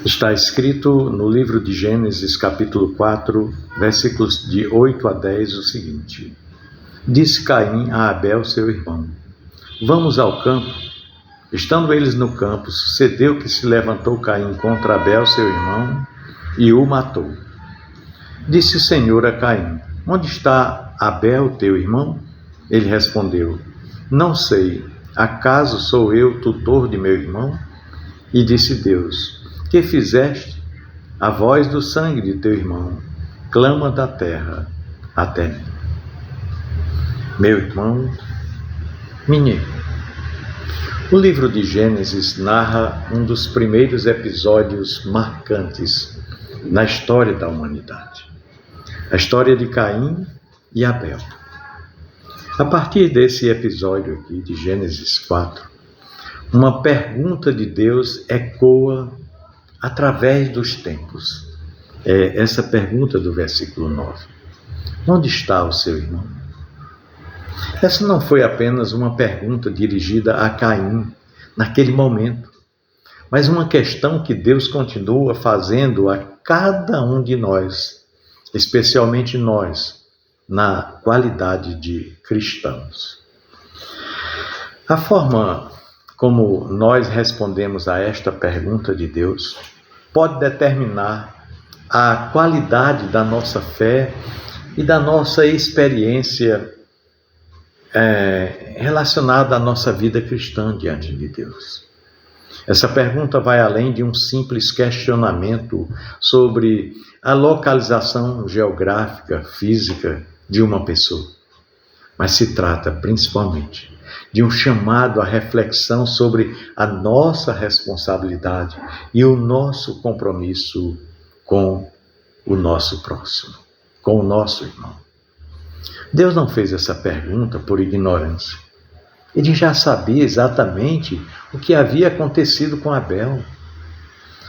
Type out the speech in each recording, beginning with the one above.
Está escrito no livro de Gênesis, capítulo 4, versículos de 8 a 10, o seguinte: Disse Caim a Abel, seu irmão: Vamos ao campo. Estando eles no campo, sucedeu que se levantou Caim contra Abel, seu irmão, e o matou. Disse o Senhor a Caim: Onde está Abel, teu irmão? Ele respondeu: Não sei. Acaso sou eu tutor de meu irmão? E disse Deus: Que fizeste? A voz do sangue de teu irmão clama da terra até mim. Meu irmão, minha irmã, o livro de Gênesis narra um dos primeiros episódios marcantes na história da humanidade. A história de Caim e Abel. A partir desse episódio aqui de Gênesis 4, uma pergunta de Deus ecoa através dos tempos. É essa pergunta do versículo 9. Onde está o seu irmão? Essa não foi apenas uma pergunta dirigida a Caim naquele momento, mas uma questão que Deus continua fazendo a cada um de nós, especialmente nós, na qualidade de cristãos. A forma como nós respondemos a esta pergunta de Deus pode determinar a qualidade da nossa fé e da nossa experiência relacionada à nossa vida cristã diante de Deus. Essa pergunta vai além de um simples questionamento sobre a localização geográfica, física de uma pessoa, mas se trata principalmente de um chamado à reflexão sobre a nossa responsabilidade e o nosso compromisso com o nosso próximo, com o nosso irmão. Deus não fez essa pergunta por ignorância. Ele já sabia exatamente o que havia acontecido com Abel.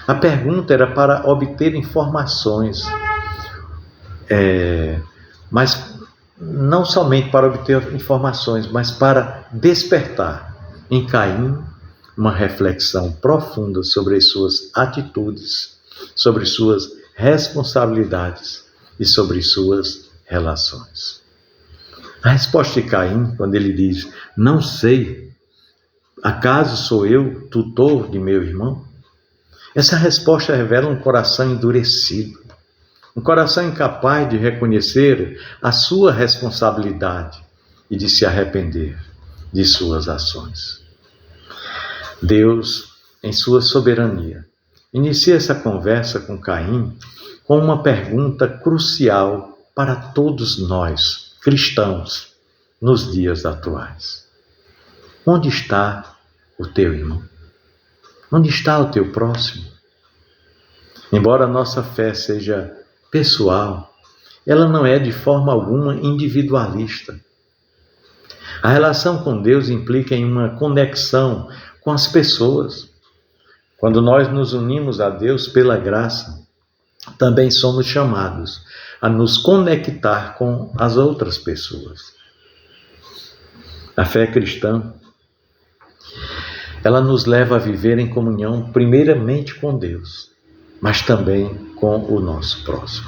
A pergunta era para obter informações, mas não somente para obter informações, mas para despertar em Caim uma reflexão profunda sobre as suas atitudes, sobre suas responsabilidades e sobre suas relações. A resposta de Caim, quando ele diz: Não sei, acaso sou eu tutor de meu irmão? Essa resposta revela um coração endurecido, um coração incapaz de reconhecer a sua responsabilidade e de se arrepender de suas ações. Deus, em sua soberania, inicia essa conversa com Caim com uma pergunta crucial para todos nós, cristãos, nos dias atuais. Onde está o teu irmão? Onde está o teu próximo? Embora a nossa fé seja pessoal, ela não é de forma alguma individualista. A relação com Deus implica em uma conexão com as pessoas. Quando nós nos unimos a Deus pela graça, também somos chamados a nos conectar com as outras pessoas. A fé cristã, ela nos leva a viver em comunhão primeiramente com Deus, mas também com o nosso próximo.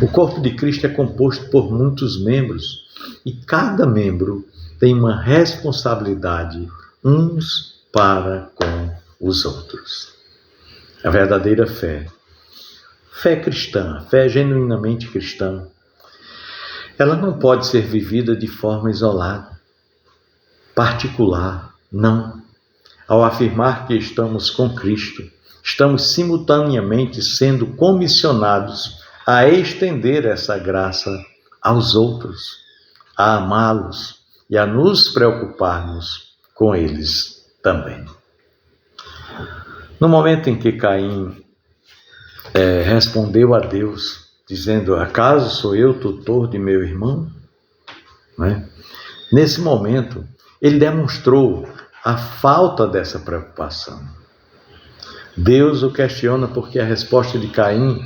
O corpo de Cristo é composto por muitos membros e cada membro tem uma responsabilidade uns para com os outros. A verdadeira fé cristã, fé genuinamente cristã, ela não pode ser vivida de forma isolada, particular, não. Ao afirmar que estamos com Cristo, estamos simultaneamente sendo comissionados a estender essa graça aos outros, a amá-los e a nos preocuparmos com eles também. No momento em que Caim respondeu a Deus, dizendo: Acaso sou eu tutor de meu irmão? Nesse momento, ele demonstrou a falta dessa preocupação. Deus o questiona porque a resposta de Caim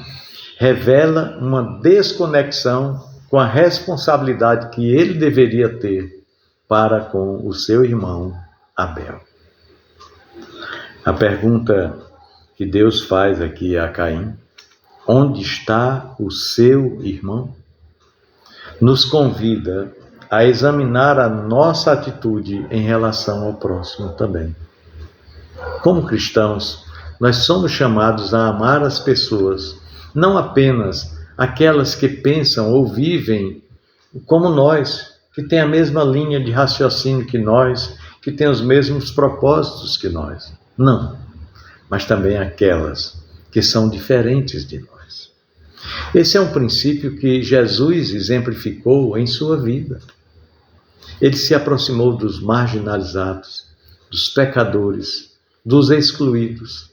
revela uma desconexão com a responsabilidade que ele deveria ter para com o seu irmão Abel. A pergunta que Deus faz aqui a Caim, onde está o seu irmão? Nos convida a examinar a nossa atitude em relação ao próximo também. Como cristãos, nós somos chamados a amar as pessoas, não apenas aquelas que pensam ou vivem como nós, que têm a mesma linha de raciocínio que nós, que têm os mesmos propósitos que nós. Não, mas também aquelas que são diferentes de nós. Esse é um princípio que Jesus exemplificou em sua vida. Ele se aproximou dos marginalizados, dos pecadores, dos excluídos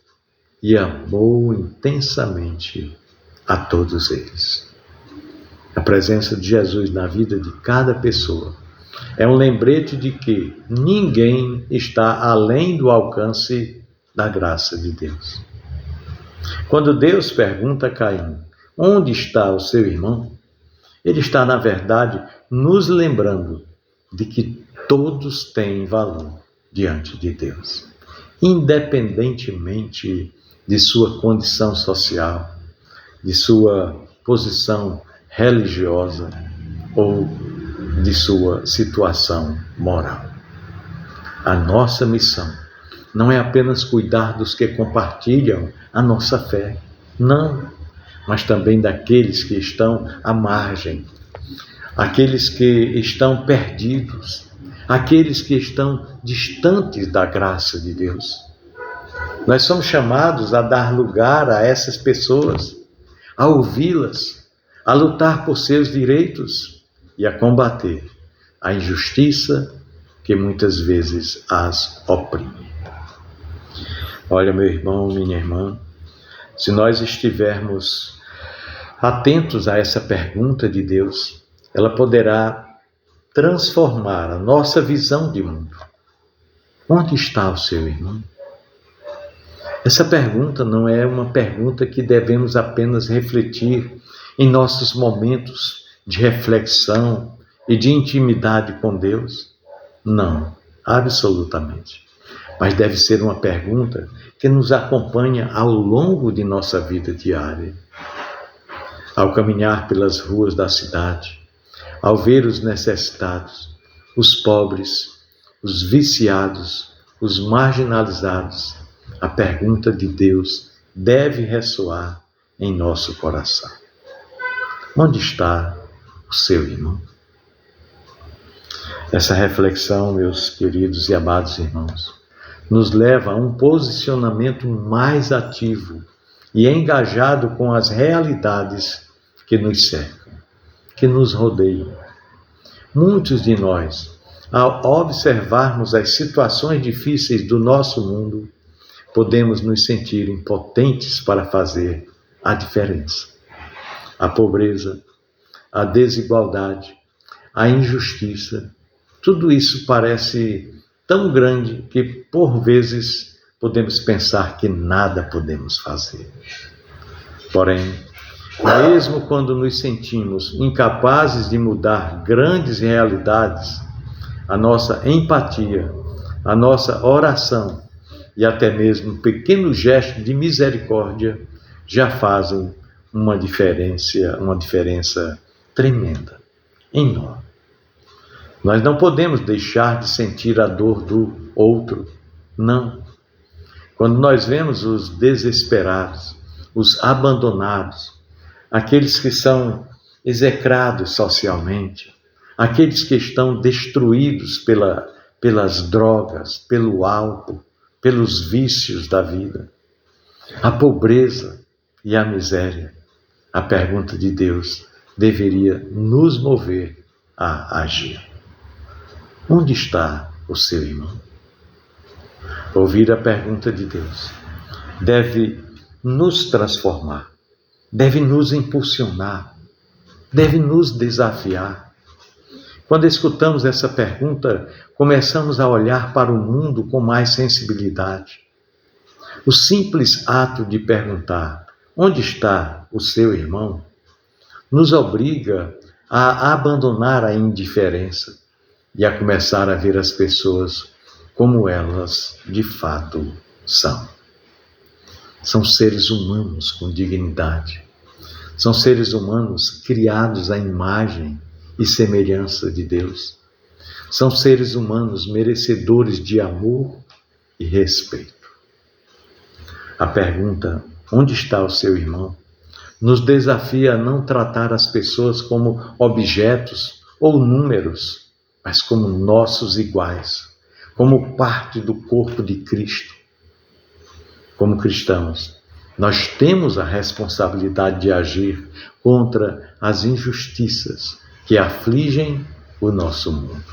e amou intensamente a todos eles. A presença de Jesus na vida de cada pessoa é um lembrete de que ninguém está além do alcance da graça de Deus. Quando Deus pergunta a Caim, onde está o seu irmão? Ele está, na verdade, nos lembrando de que todos têm valor diante de Deus, independentemente de sua condição social, de sua posição religiosa ou de sua situação moral. A nossa missão não é apenas cuidar dos que compartilham a nossa fé, não, mas também daqueles que estão à margem, aqueles que estão perdidos, aqueles que estão distantes da graça de Deus. Nós somos chamados a dar lugar a essas pessoas, a ouvi-las, a lutar por seus direitos e a combater a injustiça que muitas vezes as oprime. Olha, meu irmão, minha irmã, se nós estivermos atentos a essa pergunta de Deus, ela poderá transformar a nossa visão de mundo. Onde está o seu irmão? Essa pergunta não é uma pergunta que devemos apenas refletir em nossos momentos de reflexão e de intimidade com Deus. Não, absolutamente. Mas deve ser uma pergunta que nos acompanha ao longo de nossa vida diária. Ao caminhar pelas ruas da cidade, ao ver os necessitados, os pobres, os viciados, os marginalizados, a pergunta de Deus deve ressoar em nosso coração. Onde está o seu irmão? Essa reflexão, meus queridos e amados irmãos, nos leva a um posicionamento mais ativo e engajado com as realidades que nos cercam, que nos rodeiam. Muitos de nós, ao observarmos as situações difíceis do nosso mundo, podemos nos sentir impotentes para fazer a diferença. A pobreza, a desigualdade, a injustiça, tudo isso parece tão grande que, por vezes, podemos pensar que nada podemos fazer. Porém, mesmo quando nos sentimos incapazes de mudar grandes realidades, a nossa empatia, a nossa oração e até mesmo um pequeno gesto de misericórdia já fazem uma diferença tremenda em nós. Nós não podemos deixar de sentir a dor do outro, não. Quando nós vemos os desesperados, os abandonados, aqueles que são execrados socialmente, aqueles que estão destruídos pelas drogas, pelo álcool, pelos vícios da vida, a pobreza e a miséria, a pergunta de Deus deveria nos mover a agir. Onde está o seu irmão? Ouvir a pergunta de Deus deve nos transformar, deve nos impulsionar, deve nos desafiar. Quando escutamos essa pergunta, começamos a olhar para o mundo com mais sensibilidade. O simples ato de perguntar, onde está o seu irmão, nos obriga a abandonar a indiferença e a começar a ver as pessoas como elas de fato são. São seres humanos com dignidade. São seres humanos criados à imagem e semelhança de Deus. São seres humanos merecedores de amor e respeito. A pergunta, onde está o seu irmão, nos desafia a não tratar as pessoas como objetos ou números, mas como nossos iguais, como parte do corpo de Cristo. Como cristãos, nós temos a responsabilidade de agir contra as injustiças que afligem o nosso mundo.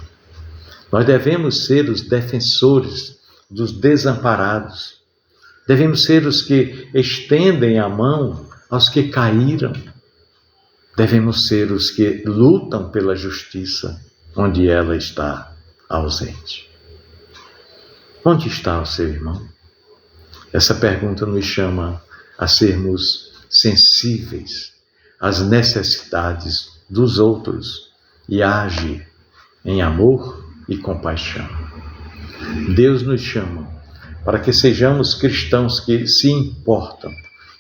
Nós devemos ser os defensores dos desamparados. Devemos ser os que estendem a mão aos que caíram. Devemos ser os que lutam pela justiça onde ela está ausente. Onde está o seu irmão? Essa pergunta nos chama a sermos sensíveis às necessidades dos outros e a agir em amor e compaixão. Deus nos chama para que sejamos cristãos que se importam,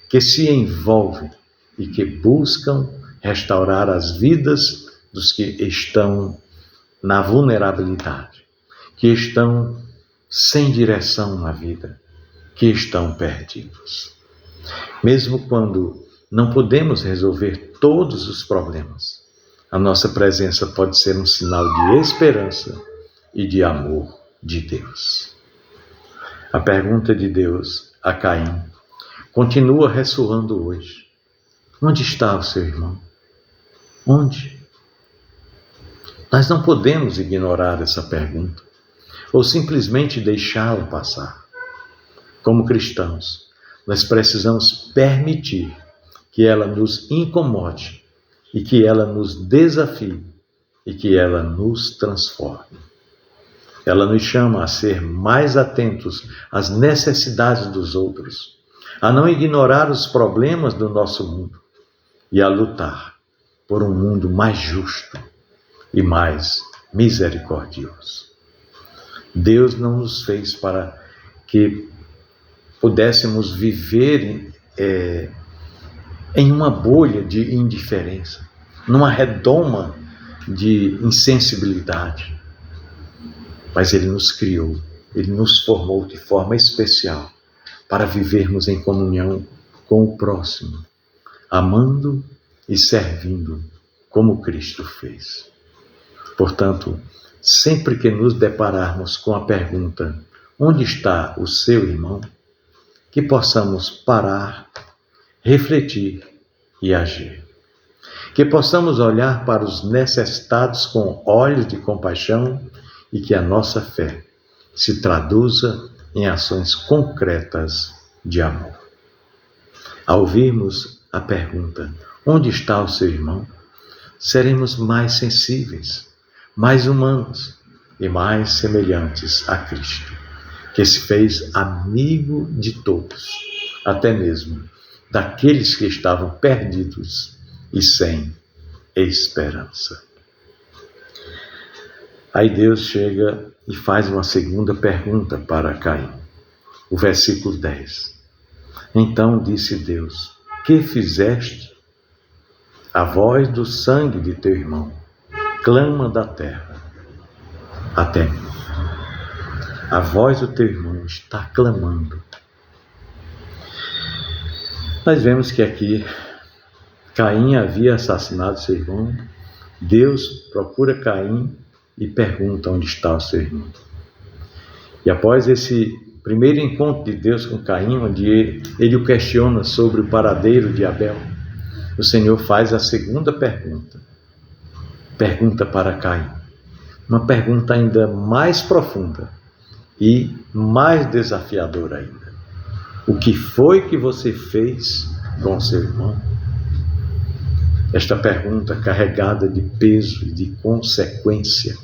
que se envolvem e que buscam restaurar as vidas dos que estão na vulnerabilidade, que estão sem direção na vida, que estão perdidos. Mesmo quando não podemos resolver todos os problemas, a nossa presença pode ser um sinal de esperança e de amor de Deus. A pergunta de Deus a Caim continua ressoando hoje. Onde está o seu irmão? Onde? Nós não podemos ignorar essa pergunta ou simplesmente deixá-la passar. Como cristãos, nós precisamos permitir que ela nos incomode e que ela nos desafie e que ela nos transforme. Ela nos chama a ser mais atentos às necessidades dos outros, a não ignorar os problemas do nosso mundo e a lutar por um mundo mais justo e mais misericordioso. Deus não nos fez para que pudéssemos viver em uma bolha de indiferença, numa redoma de insensibilidade. Mas Ele nos criou, Ele nos formou de forma especial para vivermos em comunhão com o próximo, amando e servindo como Cristo fez. Portanto, sempre que nos depararmos com a pergunta, onde está o seu irmão? Que possamos parar, refletir e agir. Que possamos olhar para os necessitados com olhos de compaixão e que a nossa fé se traduza em ações concretas de amor. Ao ouvirmos a pergunta, onde está o seu irmão? Seremos mais sensíveis, mais humanos e mais semelhantes a Cristo, que se fez amigo de todos, até mesmo daqueles que estavam perdidos e sem esperança. Aí Deus chega e faz uma segunda pergunta para Caim. O versículo 10. Então disse Deus, que fizeste? A voz do sangue de teu irmão clama da terra até mim. A voz do teu irmão está clamando. Nós vemos que aqui Caim havia assassinado seu irmão. Deus procura Caim e pergunta onde está o seu irmão. E após esse primeiro encontro de Deus com Caim, onde ele o questiona sobre o paradeiro de Abel, o Senhor faz a segunda pergunta. Pergunta para Caim. Uma pergunta ainda mais profunda e mais desafiadora ainda. O que foi que você fez com seu irmão? Esta pergunta carregada de peso e de consequência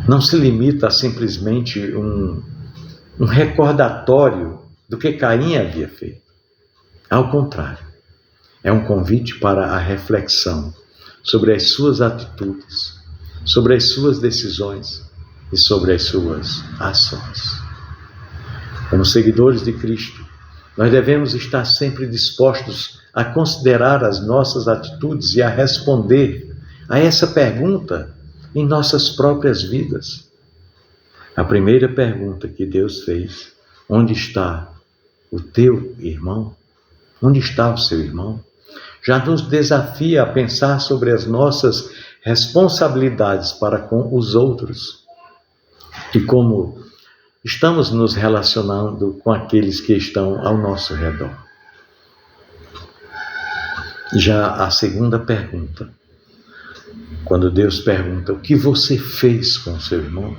não se limita a simplesmente um recordatório do que Caim havia feito. Ao contrário, é um convite para a reflexão sobre as suas atitudes, sobre as suas decisões e sobre as suas ações. Como seguidores de Cristo, Nós devemos estar sempre dispostos a considerar as nossas atitudes e a responder a essa pergunta em nossas próprias vidas. A primeira pergunta que Deus fez: onde está o teu irmão? Onde está o seu irmão? Já nos desafia a pensar sobre as nossas responsabilidades para com os outros e como estamos nos relacionando com aqueles que estão ao nosso redor. Já a segunda pergunta, quando Deus pergunta o que você fez com seu irmão,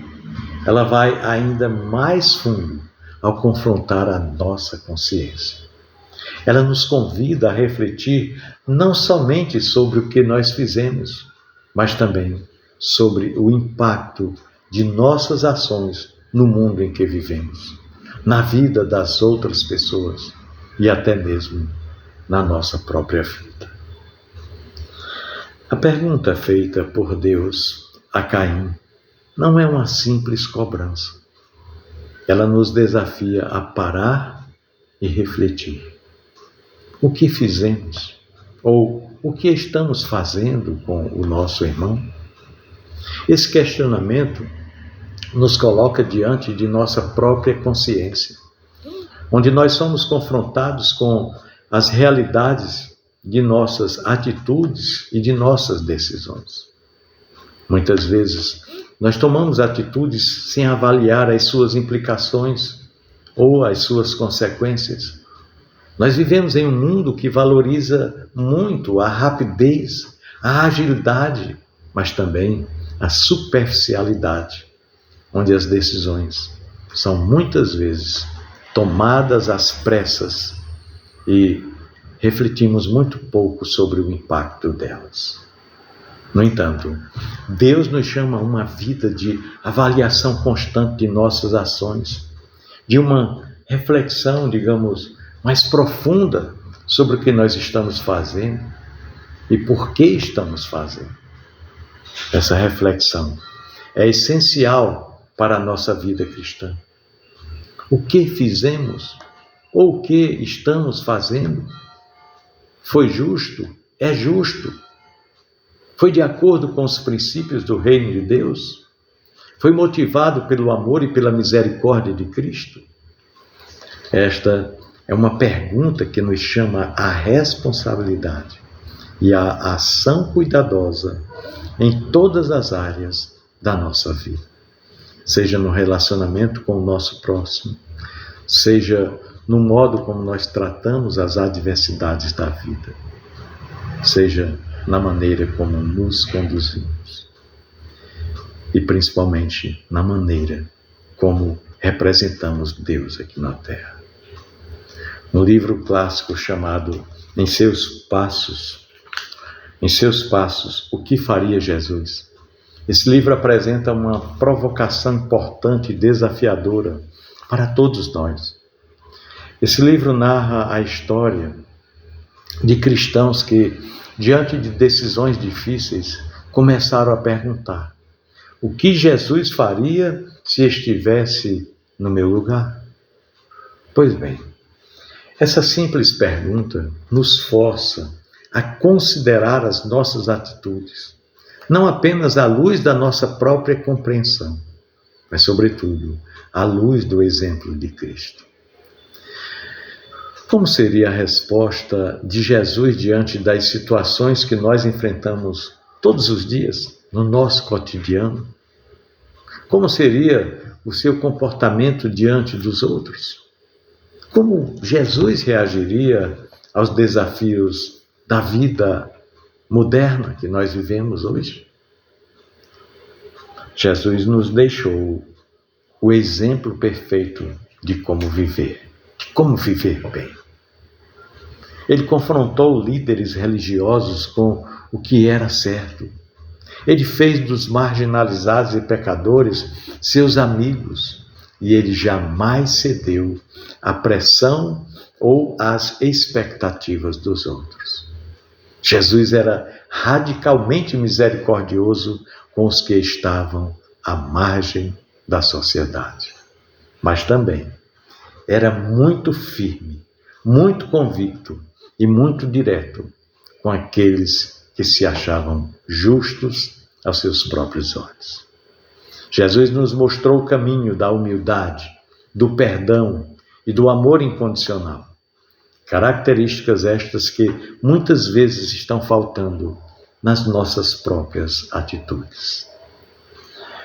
ela vai ainda mais fundo ao confrontar a nossa consciência. Ela nos convida a refletir não somente sobre o que nós fizemos, mas também sobre o impacto de nossas ações no mundo em que vivemos, na vida das outras pessoas e até mesmo na nossa própria vida. A pergunta feita por Deus a Caim não é uma simples cobrança. Ela nos desafia a parar e refletir. O que fizemos? Ou o que estamos fazendo com o nosso irmão? Esse questionamento nos coloca diante de nossa própria consciência, onde nós somos confrontados com as realidades de nossas atitudes e de nossas decisões. Muitas vezes, nós tomamos atitudes sem avaliar as suas implicações ou as suas consequências. Nós vivemos em um mundo que valoriza muito a rapidez, a agilidade, mas também a superficialidade, onde as decisões são muitas vezes tomadas às pressas e refletimos muito pouco sobre o impacto delas. No entanto, Deus nos chama a uma vida de avaliação constante de nossas ações, de uma reflexão, digamos, mais profunda sobre o que nós estamos fazendo e por que estamos fazendo. Essa reflexão é essencial para a nossa vida cristã. O que fizemos ou o que estamos fazendo foi justo? É justo? Foi de acordo com os princípios do reino de Deus? Foi motivado pelo amor e pela misericórdia de Cristo? Esta é uma pergunta que nos chama à responsabilidade e à ação cuidadosa em todas as áreas da nossa vida. Seja no relacionamento com o nosso próximo, seja no modo como nós tratamos as adversidades da vida, seja na maneira como nos conduzimos e principalmente na maneira como representamos Deus aqui na Terra. No livro clássico chamado Em Seus Passos, o que faria Jesus? Esse livro apresenta uma provocação importante e desafiadora para todos nós. Esse livro narra a história de cristãos que, diante de decisões difíceis, começaram a perguntar: o que Jesus faria se estivesse no meu lugar? Pois bem, essa simples pergunta nos força a considerar as nossas atitudes, não apenas à luz da nossa própria compreensão, mas, sobretudo, à luz do exemplo de Cristo. Como seria a resposta de Jesus diante das situações que nós enfrentamos todos os dias no nosso cotidiano? Como seria o seu comportamento diante dos outros? Como Jesus reagiria aos desafios da vida moderna que nós vivemos hoje? Jesus nos deixou o exemplo perfeito de como viver bem. Ele confrontou líderes religiosos com o que era certo. Ele fez dos marginalizados e pecadores seus amigos, e ele jamais cedeu à pressão ou às expectativas dos outros. Jesus era radicalmente misericordioso com os que estavam à margem da sociedade, mas também era muito firme muito convicto e muito direto com aqueles que se achavam justos aos seus próprios olhos. Jesus nos mostrou o caminho da humildade, do perdão e do amor incondicional. Características estas que muitas vezes estão faltando nas nossas próprias atitudes.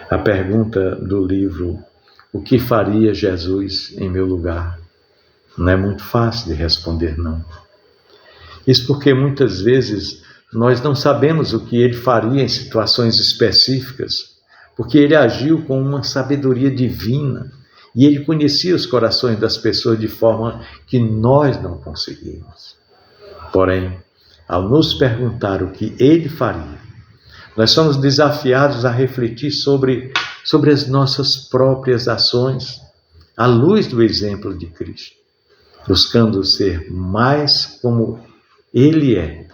A pergunta do livro "O que faria Jesus em meu lugar?" não é muito fácil de responder, não. Isso porque muitas vezes nós não sabemos o que ele faria em situações específicas, porque ele agiu com uma sabedoria divina e ele conhecia os corações das pessoas de forma que nós não conseguimos. Porém, ao nos perguntar o que ele faria, nós somos desafiados a refletir sobre as nossas próprias ações, à luz do exemplo de Cristo, buscando ser mais como ele é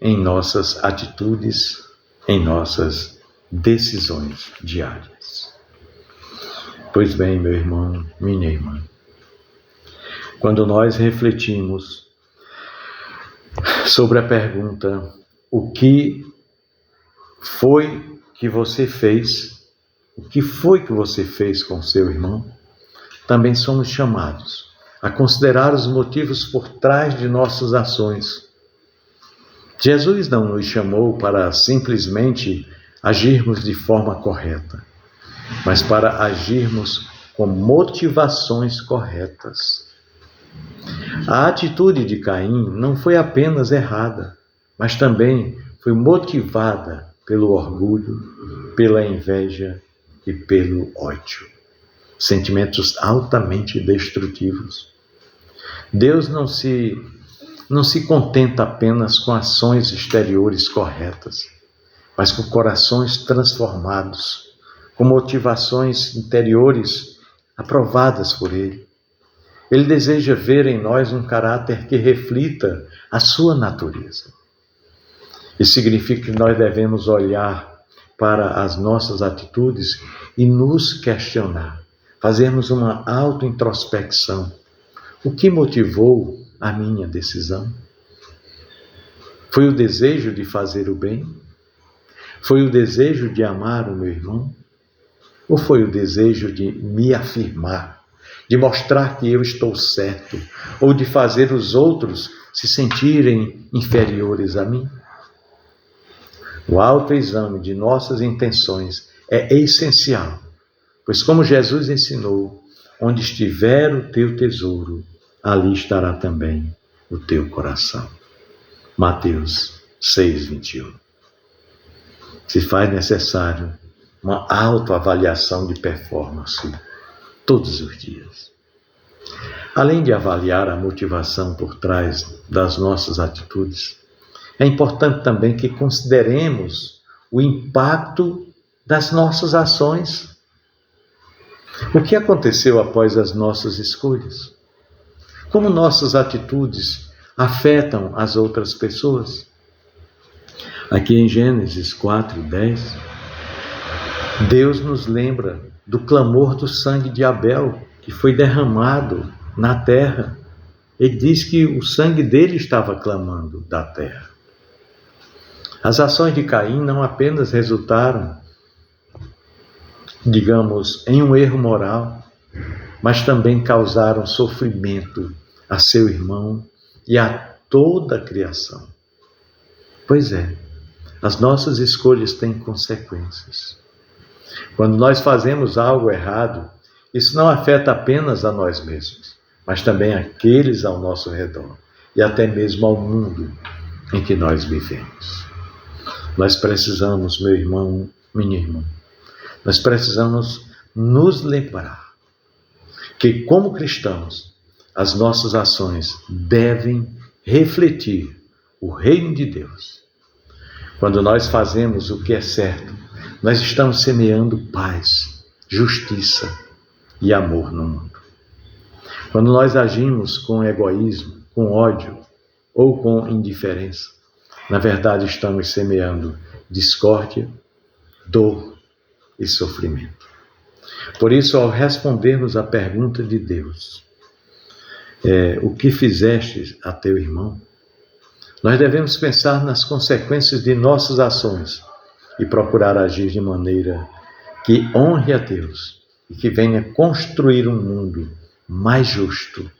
em nossas atitudes, em nossas decisões diárias. Pois bem, meu irmão, minha irmã, quando nós refletimos sobre a pergunta "O que foi que você fez?", o que foi que você fez com seu irmão? Também somos chamados a considerar os motivos por trás de nossas ações. Jesus não nos chamou para simplesmente agirmos de forma correta, mas para agirmos com motivações corretas. A atitude de Caim não foi apenas errada, mas também foi motivada pelo orgulho, pela inveja e pelo ódio. Sentimentos altamente destrutivos. Deus não se contenta apenas com ações exteriores corretas, mas com corações transformados, com motivações interiores aprovadas por Ele. Ele deseja ver em nós um caráter que reflita a sua natureza. Isso significa que nós devemos olhar para as nossas atitudes e nos questionar, fazermos uma autointrospecção. O que motivou a minha decisão? Foi o desejo de fazer o bem? Foi o desejo de amar o meu irmão? Ou foi o desejo de me afirmar, de mostrar que eu estou certo, ou de fazer os outros se sentirem inferiores a mim? O autoexame de nossas intenções é essencial, pois como Jesus ensinou, onde estiver o teu tesouro, ali estará também o teu coração. Mateus 6:21. Se faz necessário uma autoavaliação de performance todos os dias. Além de avaliar a motivação por trás das nossas atitudes, é importante também que consideremos o impacto das nossas ações. O que aconteceu após as nossas escolhas? Como nossas atitudes afetam as outras pessoas? Aqui em Gênesis 4:10, Deus nos lembra do clamor do sangue de Abel, que foi derramado na terra. Ele diz que o sangue dele estava clamando da terra. As ações de Caim não apenas resultaram, digamos, em um erro moral, mas também causaram sofrimento a seu irmão e a toda a criação. Pois é, as nossas escolhas têm consequências. Quando nós fazemos algo errado, isso não afeta apenas a nós mesmos, mas também aqueles ao nosso redor e até mesmo ao mundo em que nós vivemos. Nós precisamos, meu irmão, minha irmã, nós precisamos nos lembrar que, como cristãos, as nossas ações devem refletir o reino de Deus. Quando nós fazemos o que é certo, nós estamos semeando paz, justiça e amor no mundo. Quando nós agimos com egoísmo, com ódio ou com indiferença, na verdade estamos semeando discórdia, dor e sofrimento. Por isso, ao respondermos à pergunta de Deus, o que fizeste a teu irmão, nós devemos pensar nas consequências de nossas ações e procurar agir de maneira que honre a Deus e que venha construir um mundo mais justo,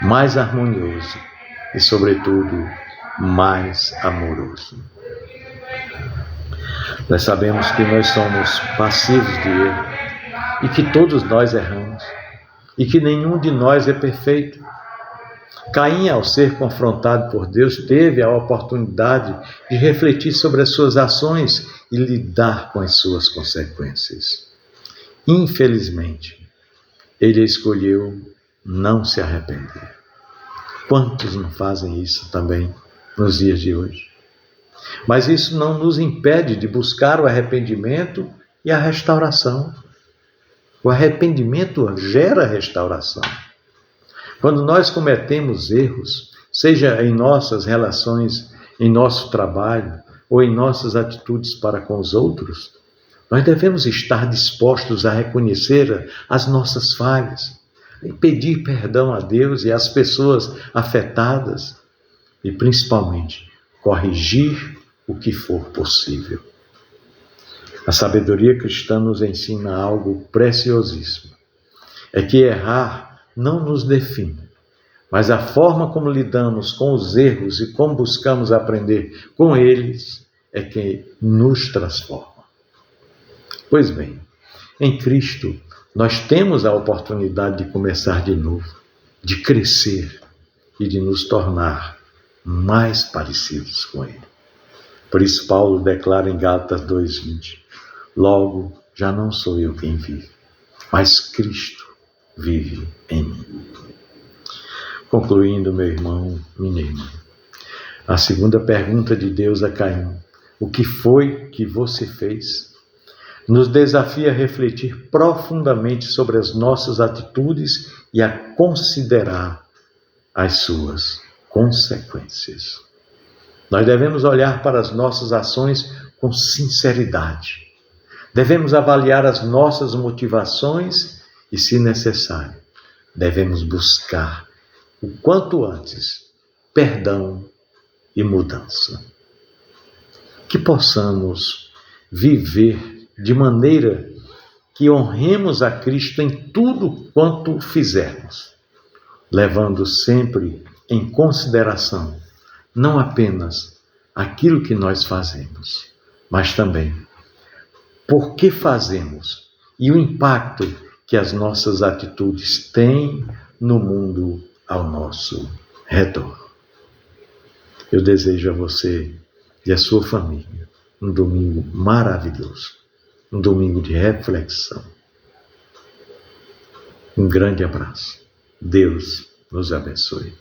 mais harmonioso e, sobretudo, mais amoroso. Nós sabemos que nós somos passivos de erro e que todos nós erramos e que nenhum de nós é perfeito. Caim, ao ser confrontado por Deus, teve a oportunidade de refletir sobre as suas ações e lidar com as suas consequências. Infelizmente, ele escolheu não se arrepender. Quantos não fazem isso também nos dias de hoje? Mas isso não nos impede de buscar o arrependimento e a restauração. O arrependimento gera restauração. Quando nós cometemos erros, seja em nossas relações, em nosso trabalho ou em nossas atitudes para com os outros, nós devemos estar dispostos a reconhecer as nossas falhas e pedir perdão a Deus e às pessoas afetadas e, principalmente, corrigir o que for possível. A sabedoria cristã nos ensina algo preciosíssimo. É que errar não nos define, mas a forma como lidamos com os erros e como buscamos aprender com eles é que nos transforma. Pois bem, em Cristo nós temos a oportunidade de começar de novo, de crescer e de nos tornar mais parecidos com Ele. Por isso Paulo declara em Gálatas 2:20, logo já não sou eu quem vive, mas Cristo vive em mim. Concluindo, meu irmão, minha irmã, a segunda pergunta de Deus a Caim, o que foi que você fez? Nos desafia a refletir profundamente sobre as nossas atitudes e a considerar as suas consequências. Nós devemos olhar para as nossas ações com sinceridade. Devemos avaliar as nossas motivações e, se necessário, devemos buscar o quanto antes perdão e mudança. Que possamos viver de maneira que honremos a Cristo em tudo quanto fizermos, levando sempre em consideração não apenas aquilo que nós fazemos, mas também por que fazemos e o impacto que as nossas atitudes têm no mundo ao nosso redor. Eu desejo a você e a sua família um domingo maravilhoso, um domingo de reflexão. Um grande abraço. Deus nos abençoe.